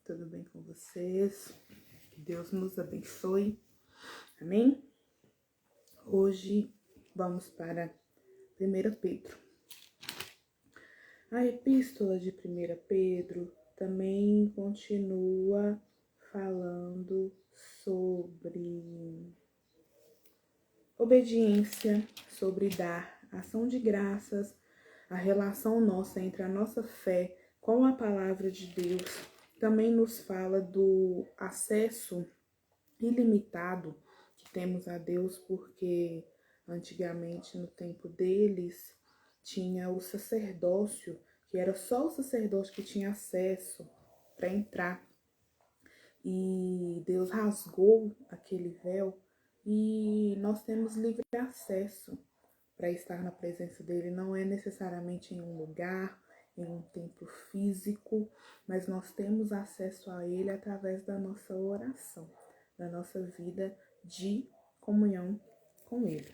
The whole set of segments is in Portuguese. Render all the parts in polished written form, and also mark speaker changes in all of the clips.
Speaker 1: Tudo bem com vocês? Que Deus nos abençoe. Amém? Hoje vamos para 1 Pedro. A epístola de 1 Pedro também continua falando sobre obediência, sobre dar ação de graças, a relação nossa entre a nossa fé com a palavra de Deus. Também nos fala do acesso ilimitado que temos a Deus, porque antigamente, no tempo deles, tinha o sacerdócio, que era só o sacerdote que tinha acesso para entrar. E Deus rasgou aquele véu e nós temos livre acesso para estar na presença dele. Não é necessariamente em um lugar, em um templo físico, mas nós temos acesso a ele através da nossa oração, da nossa vida de comunhão com ele.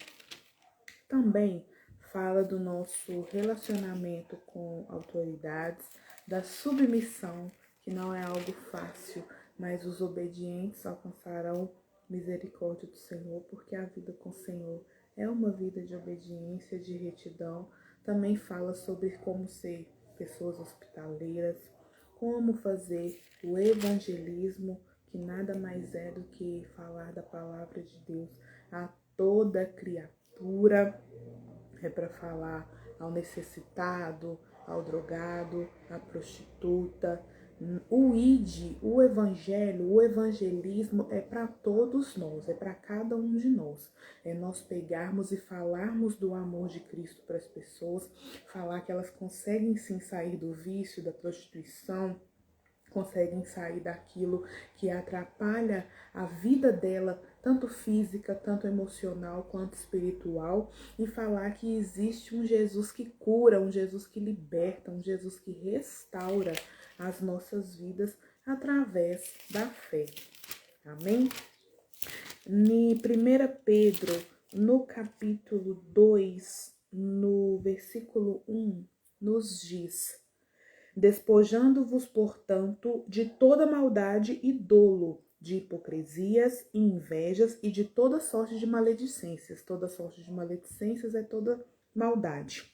Speaker 1: Também fala do nosso relacionamento com autoridades, da submissão, que não é algo fácil, mas os obedientes alcançarão misericórdia do Senhor, porque a vida com o Senhor é uma vida de obediência, de retidão. Também fala sobre como ser pessoas hospitaleiras, como fazer o evangelismo, que nada mais é do que falar da palavra de Deus a toda criatura. É para falar ao necessitado, ao drogado, à prostituta. O ID, o evangelho, o evangelismo é para todos nós, é para cada um de nós. É nós pegarmos e falarmos do amor de Cristo para as pessoas, falar que elas conseguem sim sair do vício, da prostituição, conseguem sair daquilo que atrapalha a vida dela, tanto física, tanto emocional, quanto espiritual, e falar que existe um Jesus que cura, um Jesus que liberta, um Jesus que restaura as nossas vidas através da fé. Amém? Em 1 Pedro, no capítulo 2, no versículo 1, nos diz: despojando-vos, portanto, de toda maldade e dolo, de hipocrisias e invejas e de toda sorte de maledicências. Toda sorte de maledicências é toda maldade,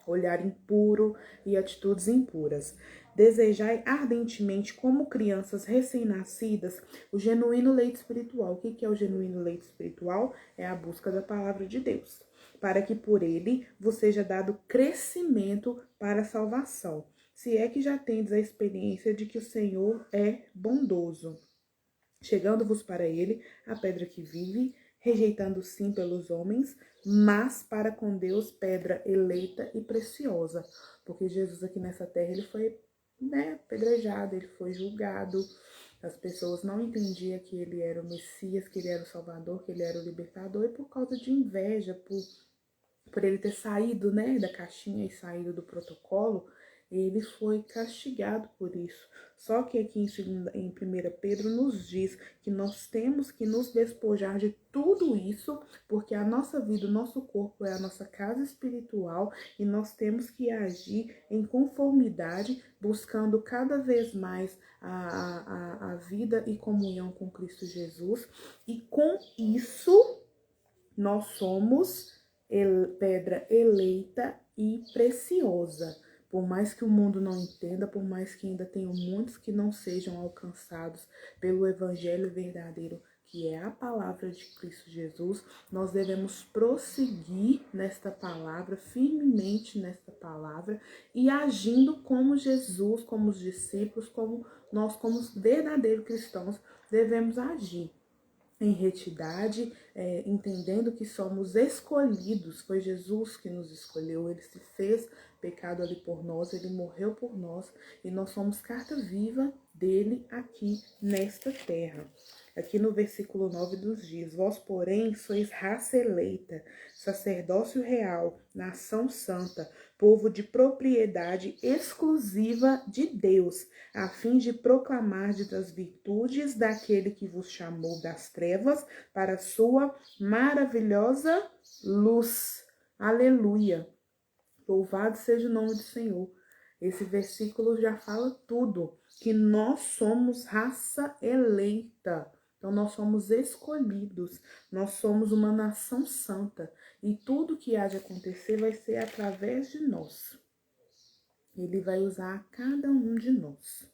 Speaker 1: olhar impuro e atitudes impuras. Desejai ardentemente, como crianças recém-nascidas, o genuíno leite espiritual. O que é o genuíno leite espiritual? É a busca da palavra de Deus, para que por ele vos seja dado crescimento para a salvação, se é que já tendes a experiência de que o Senhor é bondoso, chegando-vos para ele, a pedra que vive, rejeitando sim pelos homens, mas para com Deus pedra eleita e preciosa. Porque Jesus aqui nessa terra, ele foi apedrejado, ele foi julgado. As pessoas não entendiam que ele era o Messias, que ele era o Salvador, que ele era o Libertador, e por causa de inveja, por ele ter saído da caixinha e saído do protocolo, ele foi castigado por isso. Só que aqui em 1 Pedro nos diz que nós temos que nos despojar de tudo isso, porque a nossa vida, o nosso corpo é a nossa casa espiritual e nós temos que agir em conformidade, buscando cada vez mais a vida e comunhão com Cristo Jesus. E com isso, nós somos pedra eleita e preciosa. Por mais que o mundo não entenda, por mais que ainda tenham muitos que não sejam alcançados pelo evangelho verdadeiro, que é a palavra de Cristo Jesus, nós devemos prosseguir nesta palavra, firmemente nesta palavra, e agindo como Jesus, como os discípulos, como nós, como os verdadeiros cristãos, devemos agir. Em retidade, entendendo que somos escolhidos. Foi Jesus que nos escolheu, ele se fez pecado ali por nós, ele morreu por nós e nós somos carta viva dele aqui nesta terra. Aqui no versículo 9 nos diz: vós, porém, sois raça eleita, sacerdócio real, nação santa, povo de propriedade exclusiva de Deus, a fim de proclamar das virtudes daquele que vos chamou das trevas para a sua maravilhosa luz. Aleluia! Louvado seja o nome do Senhor. Esse versículo já fala tudo. que nós somos raça eleita. Então, nós somos escolhidos, nós somos uma nação santa. E tudo que há de acontecer vai ser através de nós. Ele vai usar cada um de nós.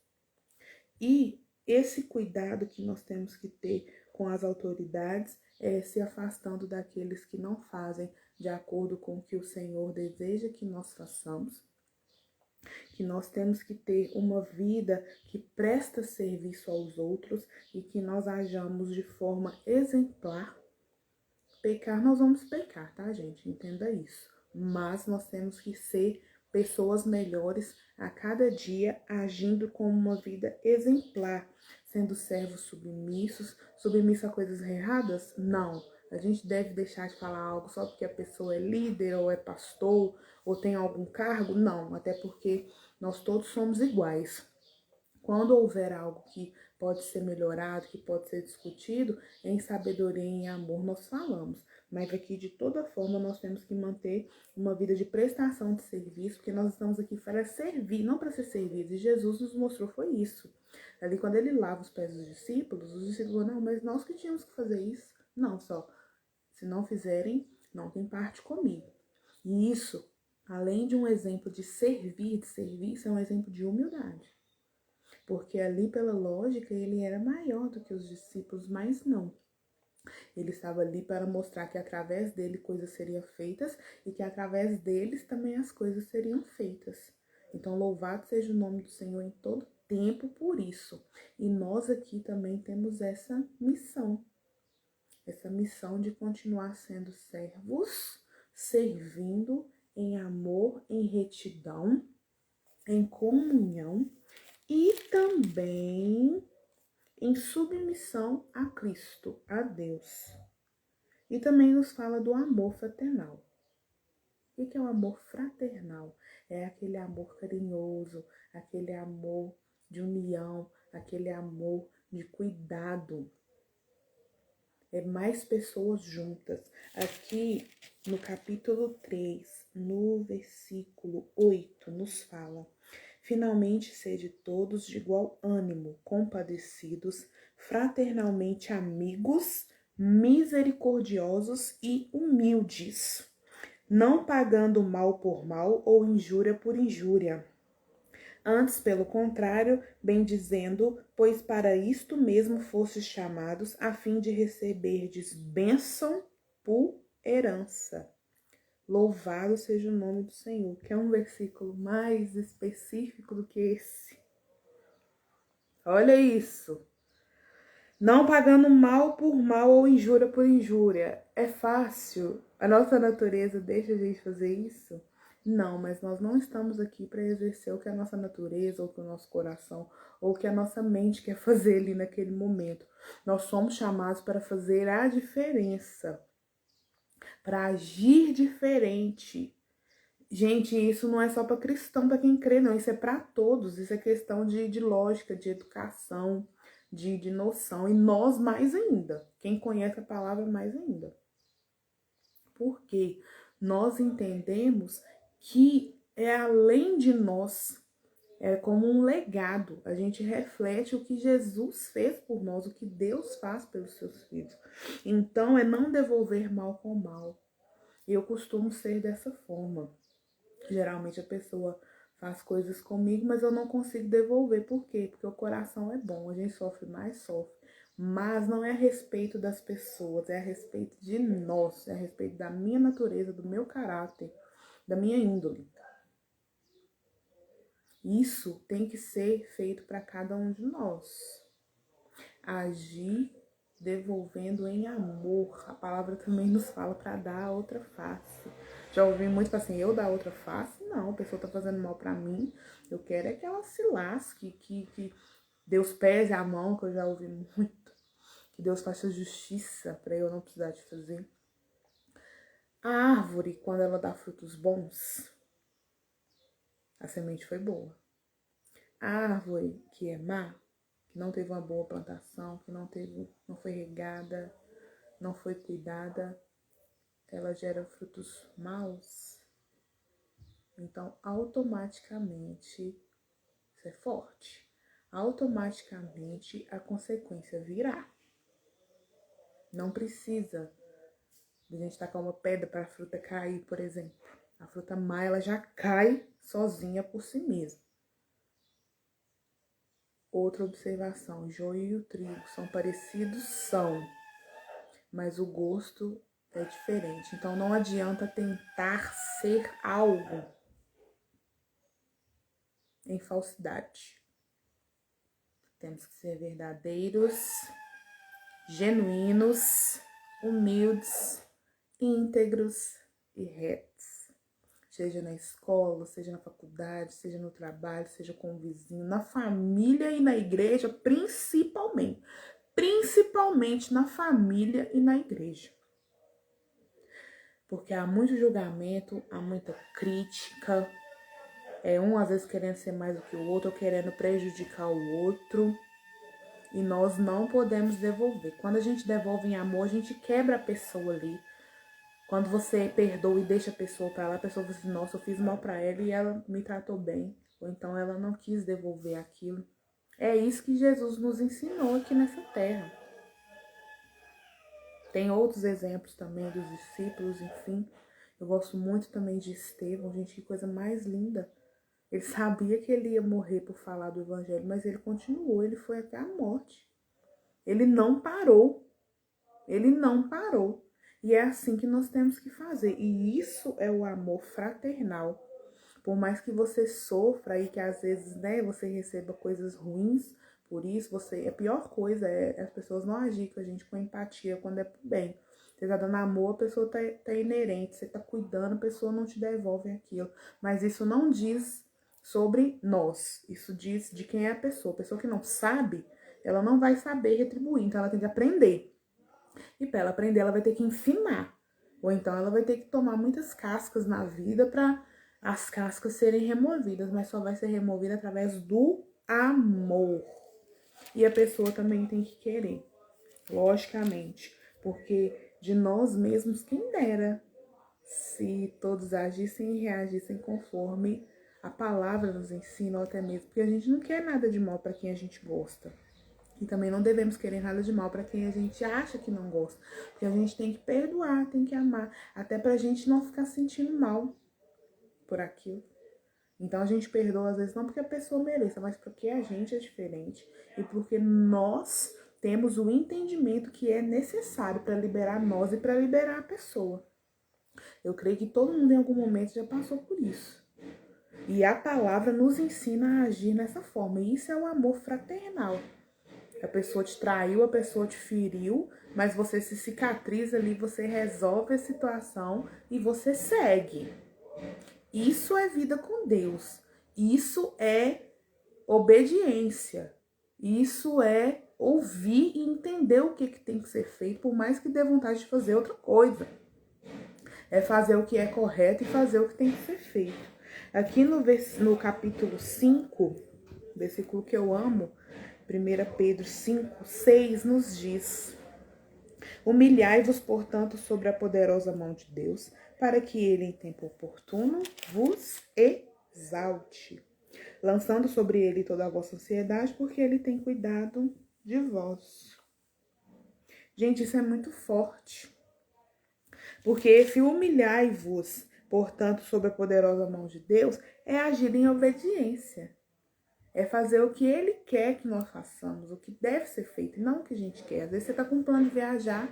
Speaker 1: E esse cuidado que nós temos que ter com as autoridades é se afastando daqueles que não fazem de acordo com o que o Senhor deseja que nós façamos, que nós temos que ter uma vida que presta serviço aos outros e que nós hajamos de forma exemplar. Pecar, nós vamos pecar, tá, gente? Entenda isso. Mas nós temos que ser pessoas melhores a cada dia, agindo com uma vida exemplar, sendo servos submissos, submissos a coisas erradas? Não. A gente deve deixar de falar algo só porque a pessoa é líder ou é pastor ou tem algum cargo? Não, até porque nós todos somos iguais. Quando houver algo que pode ser melhorado, que pode ser discutido, em sabedoria e em amor nós falamos. Mas aqui, de toda forma, nós temos que manter uma vida de prestação de serviço, porque nós estamos aqui para servir, não para ser servidos. E Jesus nos mostrou foi isso. Ali, quando ele lava os pés dos discípulos, os discípulos falaram, não, mas nós que tínhamos que fazer isso. Não, só, se não fizerem, não tem parte comigo. E isso, além de um exemplo de serviço, é um exemplo de humildade. Porque ali, pela lógica, ele era maior do que os discípulos, mas não. Ele estava ali para mostrar que através dele coisas seriam feitas e que através deles também as coisas seriam feitas. Então, louvado seja o nome do Senhor em todo tempo por isso. E nós aqui também temos essa missão de continuar sendo servos, servindo em amor, em retidão, em comunhão, e também em submissão a Cristo, a Deus. E também nos fala do amor fraternal. O que é o amor fraternal? É aquele amor carinhoso, aquele amor de união, aquele amor de cuidado. É mais pessoas juntas. Aqui no capítulo 3, no versículo 8, nos fala: finalmente, sede todos de igual ânimo, compadecidos, fraternalmente amigos, misericordiosos e humildes, não pagando mal por mal ou injúria por injúria. Antes, pelo contrário, bendizendo, pois para isto mesmo fostes chamados, a fim de receberdes bênção por herança. Louvado seja o nome do Senhor, que é um versículo mais específico do que esse. Olha isso. Não pagando mal por mal ou injúria por injúria. É fácil? A nossa natureza deixa a gente fazer isso? Não, mas nós não estamos aqui para exercer o que a nossa natureza, ou que o nosso coração, ou que a nossa mente quer fazer ali naquele momento. Nós somos chamados para fazer a diferença, para agir diferente. Gente, isso não é só para cristão, para quem crê, não. Isso é para todos. Isso é questão de lógica, de educação, de noção. E nós mais ainda. Quem conhece a palavra mais ainda. Porque nós entendemos que é além de nós. É como um legado. A gente reflete o que Jesus fez por nós, o que Deus faz pelos seus filhos. Então, é não devolver mal com mal. Eu costumo ser dessa forma. Geralmente a pessoa faz coisas comigo, mas eu não consigo devolver. Por quê? Porque o coração é bom, a gente sofre mais, sofre. Mas não é a respeito das pessoas, é a respeito de nós, é a respeito da minha natureza, do meu caráter, da minha índole. Isso tem que ser feito para cada um de nós. Agir devolvendo em amor. A palavra também nos fala para dar a outra face. Já ouvi muito assim, eu dar outra face? Não, a pessoa tá fazendo mal para mim. Eu quero é que ela se lasque, que Deus pese a mão, que eu já ouvi muito. Que Deus faça justiça para eu não precisar de fazer. A árvore, quando ela dá frutos bons, a semente foi boa. A árvore que é má, que não teve uma boa plantação, que não foi regada, não foi cuidada, ela gera frutos maus. Então, automaticamente, isso é forte. automaticamente a consequência virá. Não precisa de a gente tacar uma pedra para a fruta cair, por exemplo. A fruta má, ela já cai sozinha por si mesma. Outra observação, o joio e o trigo são parecidos? São, mas o gosto é diferente. Então não adianta tentar ser algo em falsidade. Temos que ser verdadeiros, genuínos, humildes, íntegros e retos. Seja na escola, seja na faculdade, seja no trabalho, seja com o vizinho, na família e na igreja, principalmente. Principalmente na família e na igreja. Porque há muito julgamento, há muita crítica. Um às vezes querendo ser mais do que o outro, ou querendo prejudicar o outro. E nós não podemos devolver. Quando a gente devolve em amor, a gente quebra a pessoa ali. Quando você perdoa e deixa a pessoa pra lá, a pessoa fala assim, nossa, eu fiz mal pra ela e ela me tratou bem. Ou então ela não quis devolver aquilo. É isso que Jesus nos ensinou aqui nessa terra. Tem outros exemplos também dos discípulos, enfim. Eu gosto muito também de Estevão, gente, que coisa mais linda. Ele sabia que ele ia morrer por falar do evangelho, mas ele continuou, ele foi até a morte. Ele não parou. Ele não parou. E é assim que nós temos que fazer. E isso é o amor fraternal. Por mais que você sofra e que às vezes, né, você receba coisas ruins, por isso a pior coisa é as pessoas não agirem com a gente com empatia quando é pro bem. Você tá dando amor, a pessoa tá inerente, você tá cuidando, a pessoa não te devolve aquilo. Mas isso não diz sobre nós, isso diz de quem é a pessoa. A pessoa que não sabe, ela não vai saber retribuir, então ela tem que aprender. E para ela aprender, ela vai ter que ensinar. Ou então ela vai ter que tomar muitas cascas na vida para as cascas serem removidas, mas só vai ser removida através do amor. E a pessoa também tem que querer, logicamente, porque de nós mesmos, quem dera se todos agissem e reagissem conforme a palavra nos ensina, ou até mesmo, porque a gente não quer nada de mal para quem a gente gosta. E também não devemos querer nada de mal para quem a gente acha que não gosta. Porque a gente tem que perdoar, tem que amar. Até pra gente não ficar sentindo mal por aquilo. Então a gente perdoa às vezes não porque a pessoa mereça, mas porque a gente é diferente. E porque nós temos o entendimento que é necessário para liberar nós e para liberar a pessoa. Eu creio que todo mundo em algum momento já passou por isso. E a palavra nos ensina a agir nessa forma. E isso é o amor fraternal. A pessoa te traiu, a pessoa te feriu, mas você se cicatriza ali, você resolve a situação e você segue. Isso é vida com Deus. Isso é obediência. Isso é ouvir e entender o que tem que ser feito, por mais que dê vontade de fazer outra coisa. É fazer o que é correto e fazer o que tem que ser feito. Aqui no capítulo 5, versículo que eu amo, 1 Pedro 5, 6 nos diz: humilhai-vos, portanto, sobre a poderosa mão de Deus, para que ele, em tempo oportuno, vos exalte, lançando sobre ele toda a vossa ansiedade, porque ele tem cuidado de vós. Gente, isso é muito forte. Porque se humilhai-vos, portanto, sob a poderosa mão de Deus, é agir em obediência. É fazer o que ele quer que nós façamos, o que deve ser feito, e não o que a gente quer. Às vezes você tá com um plano de viajar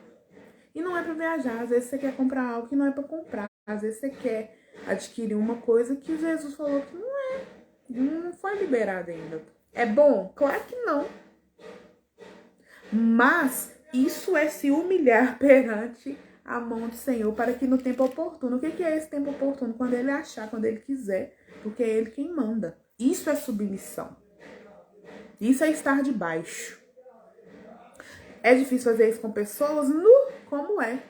Speaker 1: e não é para viajar. Às vezes você quer comprar algo que não é para comprar. Às vezes você quer adquirir uma coisa que Jesus falou que não foi liberada ainda. É bom? Claro que não. Mas isso é se humilhar perante a mão do Senhor para que no tempo oportuno. O que é esse tempo oportuno? Quando ele achar, quando ele quiser, porque é ele quem manda. Isso é submissão. Isso é estar debaixo. É difícil fazer isso com pessoas? Como é.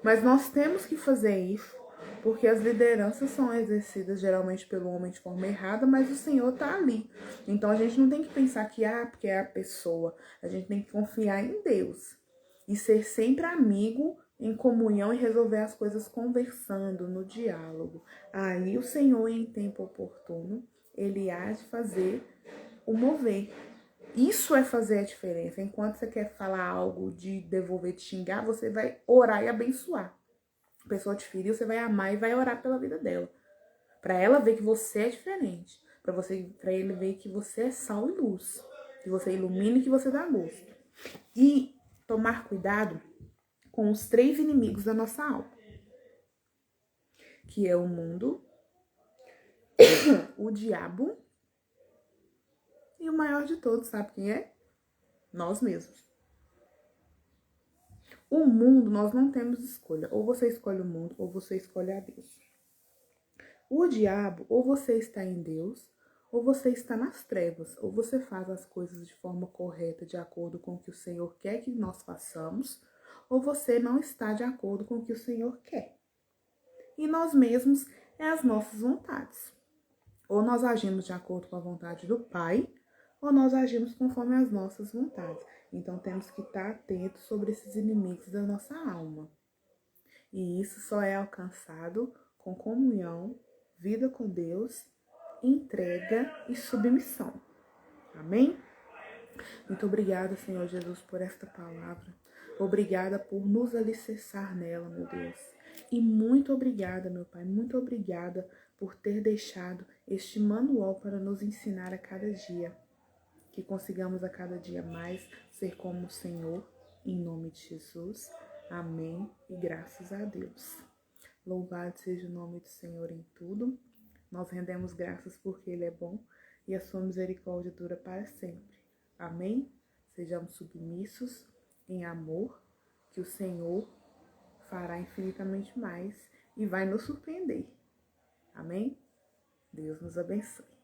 Speaker 1: Mas nós temos que fazer isso, porque as lideranças são exercidas geralmente pelo homem de forma errada, mas o Senhor tá ali. Então a gente não tem que pensar que, porque é a pessoa. A gente tem que confiar em Deus. E ser sempre amigo, em comunhão e resolver as coisas conversando, no diálogo. Aí o Senhor, em tempo oportuno, ele há de fazer o mover. Isso é fazer a diferença. Enquanto você quer falar algo de devolver, de xingar, você vai orar e abençoar. A pessoa te feriu, você vai amar e vai orar pela vida dela. Para ela ver que você é diferente. Para ele ver que você é sal e luz. Que você ilumina e que você dá gosto. E tomar cuidado com os 3 inimigos da nossa alma. Que é o mundo, o diabo e o maior de todos, sabe quem é? Nós mesmos. O mundo, nós não temos escolha. Ou você escolhe o mundo, ou você escolhe a Deus. O diabo, ou você está em Deus, ou você está nas trevas. Ou você faz as coisas de forma correta, de acordo com o que o Senhor quer que nós façamos, ou você não está de acordo com o que o Senhor quer. E nós mesmos é as nossas vontades. Ou nós agimos de acordo com a vontade do Pai, ou nós agimos conforme as nossas vontades. Então temos que estar atentos sobre esses inimigos da nossa alma. E isso só é alcançado com comunhão, vida com Deus, entrega e submissão. Amém? Muito obrigada, Senhor Jesus, por esta palavra. Obrigada por nos alicerçar nela, meu Deus. E muito obrigada, meu Pai, muito obrigada por ter deixado este manual para nos ensinar a cada dia. Que consigamos a cada dia mais ser como o Senhor, em nome de Jesus. Amém e graças a Deus. Louvado seja o nome do Senhor em tudo. Nós rendemos graças porque Ele é bom e a sua misericórdia dura para sempre. Amém? Sejamos submissos em amor, que o Senhor fará infinitamente mais e vai nos surpreender. Amém? Deus nos abençoe.